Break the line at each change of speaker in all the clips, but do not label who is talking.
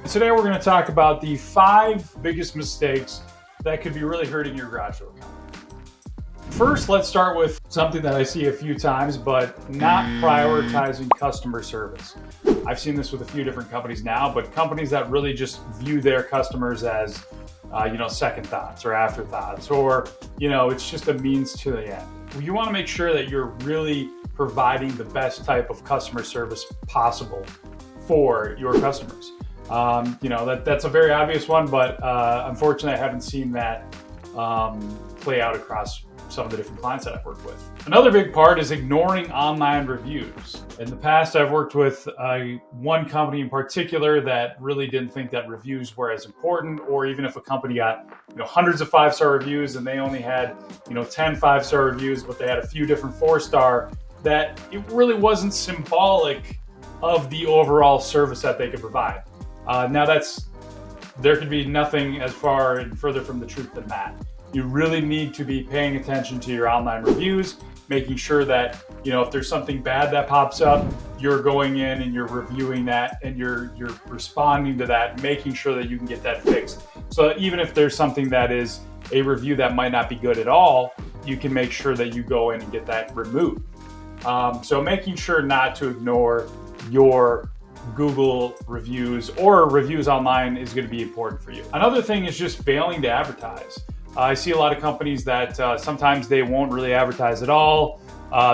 Today we're going to talk about the 5 biggest mistakes that could be really hurting your garage door company. First, let's start with something that I see a few times, but not prioritizing customer service. I've seen this with a few different companies now, but companies that really just view their customers as, second thoughts or afterthoughts, or, it's just a means to the end. You want to make sure that you're really providing the best type of customer service possible for your customers. That's a very obvious one, but unfortunately, I haven't seen that play out across some of the different clients that I've worked with. Another big part is ignoring online reviews. In the past, I've worked with one company in particular that really didn't think that reviews were as important, or even if a company got hundreds of 5-star reviews and they only had 10 5-star reviews, but they had a few different 4-star, that it really wasn't symbolic of the overall service that they could provide. There could be nothing as far and further from the truth than that. You really need to be paying attention to your online reviews, making sure that, if there's something bad that pops up, you're going in and you're reviewing that and you're responding to that, making sure that you can get that fixed. So that even if there's something that is a review that might not be good at all, you can make sure that you go in and get that removed. So making sure not to ignore your Google reviews or reviews online is going to be important for you. Another thing is just failing to advertise. I see a lot of companies that sometimes they won't really advertise at all.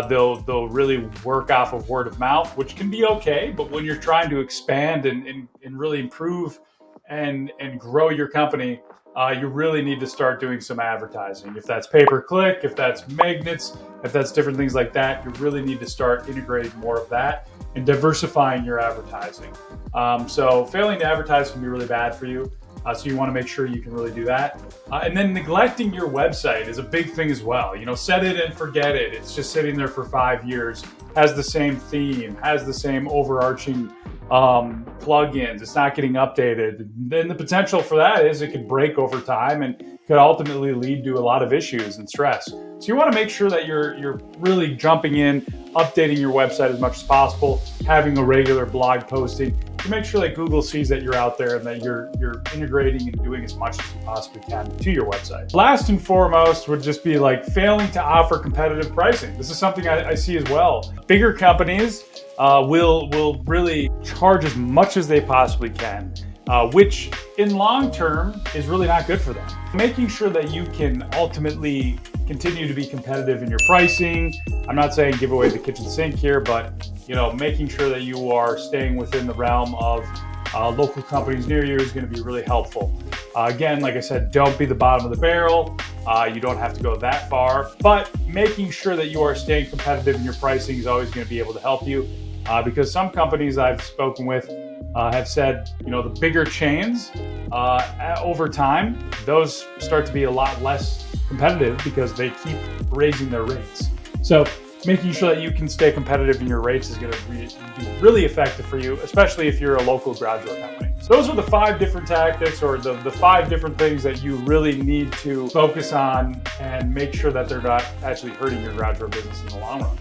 They'll really work off of word of mouth, which can be okay. But when you're trying to expand and really improve and grow your company, you really need to start doing some advertising. If that's pay-per-click, if that's magnets, if that's different things like that, you really need to start integrating more of that and diversifying your advertising. So failing to advertise can be really bad for you. So you want to make sure you can really do that. And then neglecting your website is a big thing as well. Set it and forget it. It's just sitting there for 5 years, has the same theme, has the same overarching plugins. It's not getting updated. Then the potential for that is it could break over time and could ultimately lead to a lot of issues and stress. So you want to make sure that you're really jumping in, updating your website as much as possible, having a regular blog posting to make sure that Google sees that you're out there and that you're integrating and doing as much as you possibly can to your website. Last and foremost would just be failing to offer competitive pricing. This is something I see as well. Bigger companies will really charge as much as they possibly can, which in long term is really not good for them. Making sure that you can ultimately continue to be competitive in your pricing. I'm not saying give away the kitchen sink here, but making sure that you are staying within the realm of local companies near you is going to be really helpful. Again, like I said, don't be the bottom of the barrel. You don't have to go that far, but making sure that you are staying competitive in your pricing is always going to be able to help you. Because some companies I've spoken with have said, the bigger chains over time, those start to be a lot less competitive because they keep raising their rates. So making sure that you can stay competitive in your rates is going to be really effective for you, especially if you're a local garage door company. So those are the 5 different tactics, or the 5 different things that you really need to focus on and make sure that they're not actually hurting your garage door business in the long run.